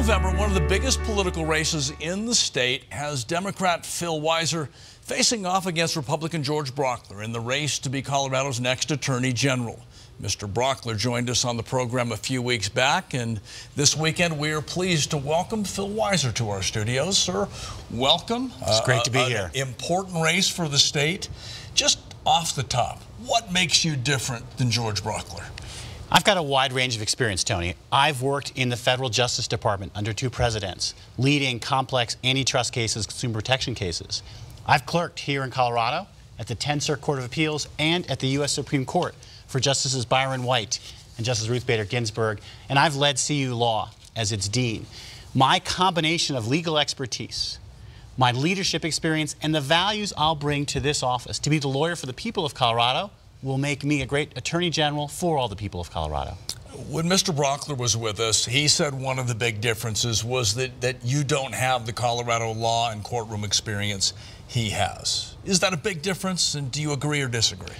November, one of the biggest political races in the state has Democrat Phil Weiser facing off against Republican George Brauchler in the race to be Colorado's next Attorney General. Mr. Brauchler joined us on the program a few weeks back, and this weekend we are pleased to welcome Phil Weiser to our studios. Sir, welcome. It's great to be here. Important race for the state. Just off the top, what makes you different than George Brauchler? I've got a wide range of experience, Tony. I've worked in the federal Justice Department under 2 presidents, leading complex antitrust cases, consumer protection cases. I've clerked here in Colorado at the 10th Circuit Court of Appeals and at the U.S. Supreme Court for Justices Byron White and Justice Ruth Bader Ginsburg, and I've led CU Law as its dean. My combination of legal expertise, my leadership experience, and the values I'll bring to this office to be the lawyer for the people of Colorado will make me a great Attorney General for all the people of Colorado. When Mr. Brauchler was with us, he said one of the big differences was that you don't have the Colorado law and courtroom experience he has. Is that a big difference, and do you agree or disagree?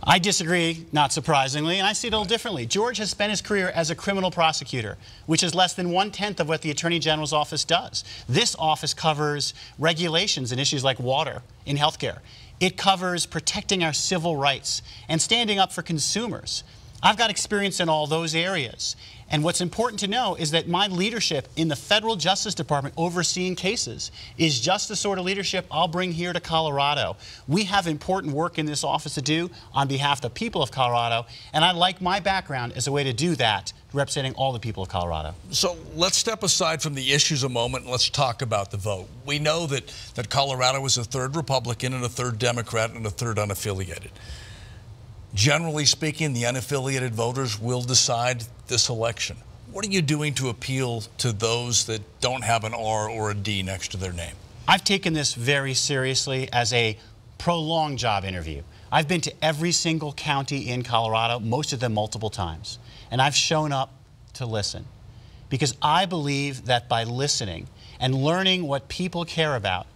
I disagree, not surprisingly, and I see it a little differently. George has spent his career as a criminal prosecutor, which is less than 1/10 of what the Attorney General's office does. This office covers regulations and issues like water in healthcare. It covers protecting our civil rights and standing up for consumers. I've got experience in all those areas. And what's important to know is that my leadership in the federal Justice Department overseeing cases is just the sort of leadership I'll bring here to Colorado. We have important work in this office to do on behalf of the people of Colorado, and I like my background as a way to do that, representing all the people of Colorado. So let's step aside from the issues a moment and let's talk about the vote. We know that Colorado is a 3rd Republican and a 3rd Democrat and a 3rd unaffiliated. Generally speaking, the unaffiliated voters will decide this election. What are you doing to appeal to those that don't have an R or a D next to their name? I've taken this very seriously as a prolonged job interview. I've been to every single county in Colorado, most of them multiple times, and I've shown up to listen because I believe that by listening and learning what people care about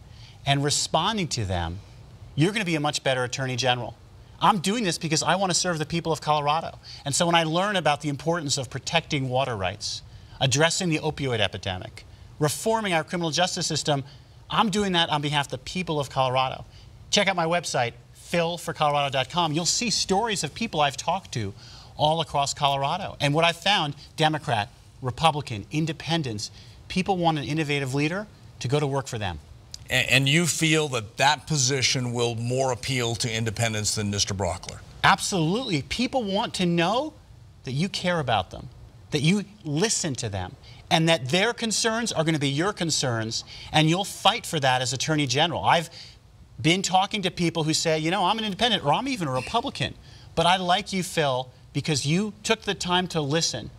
and responding to them, you're going to be a much better Attorney General. I'm doing this because I want to serve the people of Colorado. And so when I learn about the importance of protecting water rights, addressing the opioid epidemic, reforming our criminal justice system, I'm doing that on behalf of the people of Colorado. Check out my website, philforcolorado.com. You'll see stories of people I've talked to all across Colorado. And what I've found, Democrat, Republican, independents, people want an innovative leader to go to work for them. And you feel that that position will more appeal to independents than Mr. Brauchler? Absolutely. People want to know that you care about them, that you listen to them, and that their concerns are going to be your concerns, and you'll fight for that as Attorney General. I've been talking to people who say, you know, I'm an independent or I'm even a Republican, but I like you, Phil, because you took the time to listen.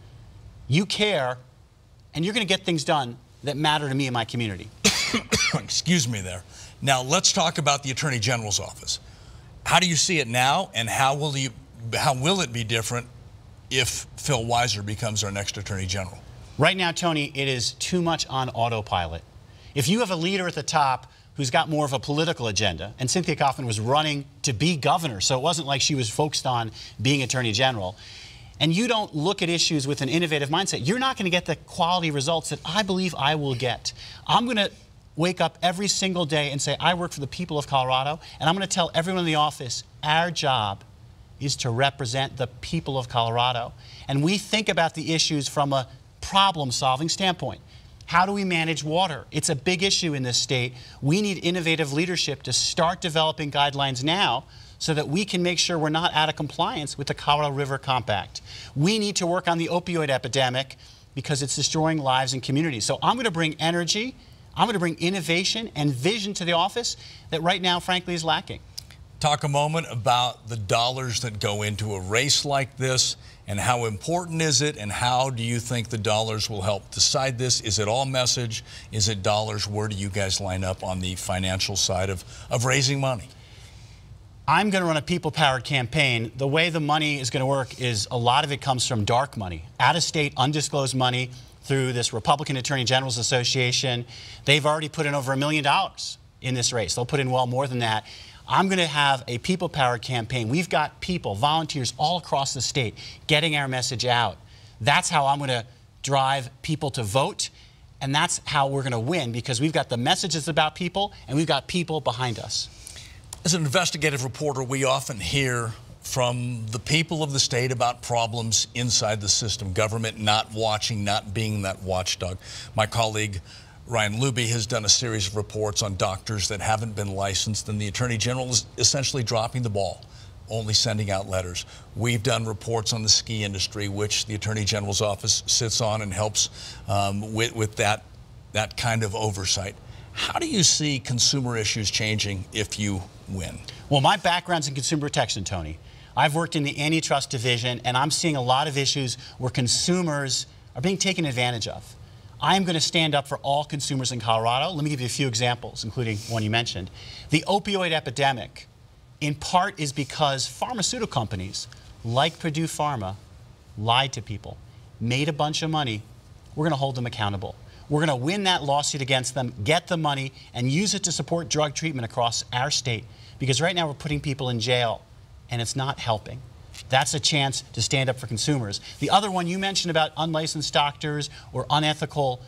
You care, and you're going to get things done that matter to me and my community. Excuse me there. Now let's talk about the Attorney General's office. How do you see it now, and how will it be different if Phil Weiser becomes our next Attorney General? Right now, Tony, it is too much on autopilot. If you have a leader at the top who's got more of a political agenda, and Cynthia Coffman was running to be governor, so it wasn't like she was focused on being Attorney General, and you don't look at issues with an innovative mindset, you're not going to get the quality results that I believe I will get. I'm going to wake up every single day and say, I work for the people of Colorado, and I'm going to tell everyone in the office, our job is to represent the people of Colorado. And we think about the issues from a problem-solving standpoint. How do we manage water? It's a big issue in this state. We need innovative leadership to start developing guidelines now so that we can make sure we're not out of compliance with the Colorado River Compact. We need to work on the opioid epidemic because it's destroying lives and communities. So I'm going to bring energy, I'm going to bring innovation and vision to the office that right now, frankly, is lacking. Talk a moment about the dollars that go into a race like this, and how important is it, and how do you think the dollars will help decide this? Is it all message? Is it dollars? Where do you guys line up on the financial side of raising money? I'm going to run a people-powered campaign. The way the money is going to work is a lot of it comes from dark money, out-of-state, undisclosed money through this Republican Attorney Generals Association. They've already put in over $1 million in this race. They'll put in well more than that. I'm going to have a people-powered campaign. We've got people, volunteers all across the state getting our message out. That's how I'm going to drive people to vote And that's how we're going to win, because we've got the messages about people and we've got people behind us. As an investigative reporter, we often hear from the people of the state about problems inside the system, government not watching, not being that watchdog. My colleague Ryan Luby has done a series of reports on doctors that haven't been licensed, and the Attorney General is essentially dropping the ball, only sending out letters. We've done reports on the ski industry, which the Attorney General's office sits on and helps with that kind of oversight. How do you see consumer issues changing if you win? Well, my background's in consumer protection, Tony. I've worked in the antitrust division, and I'm seeing a lot of issues where consumers are being taken advantage of. I'm going to stand up for all consumers in Colorado. Let me give you a few examples, including one you mentioned. The opioid epidemic, in part, is because pharmaceutical companies like Purdue Pharma lied to people, made a bunch of money. We're going to hold them accountable. We're going to win that lawsuit against them, get the money, and use it to support drug treatment across our state. Because right now we're putting people in jail, and it's not helping. That's a chance to stand up for consumers. The other one you mentioned about unlicensed doctors or unethical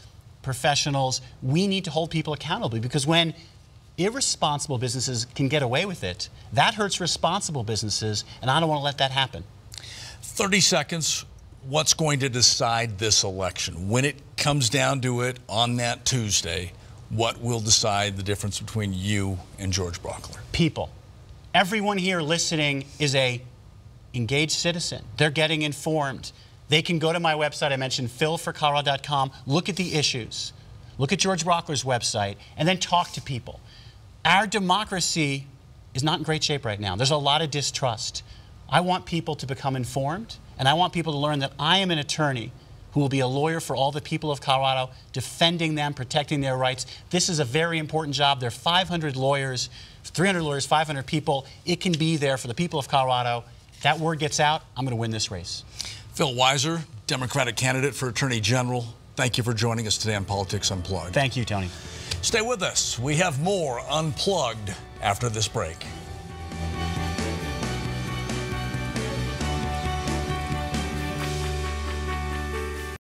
professionals, we need to hold people accountable, because when irresponsible businesses can get away with it, that hurts responsible businesses, and I don't want to let that happen. 30 seconds. What's going to decide this election? When it comes down to it on that Tuesday, what will decide the difference between you and George Brauchler? People. Everyone here listening is a engaged citizen. They're getting informed. They can go to my website. I mentioned philforcolorado.com. Look at the issues. Look at George Brauchler's website, and then talk to people. Our democracy is not in great shape right now. There's a lot of distrust. I want people to become informed, and I want people to learn that I am an attorney who will be a lawyer for all the people of Colorado, defending them, protecting their rights. This is a very important job. There are 500 lawyers, 300 lawyers, 500 people. It can be there for the people of Colorado. That word gets out, I'm going to win this race. Phil Weiser, Democratic candidate for Attorney General, thank you for joining us today on Politics Unplugged. Thank you, Tony. Stay with us. We have more Unplugged after this break.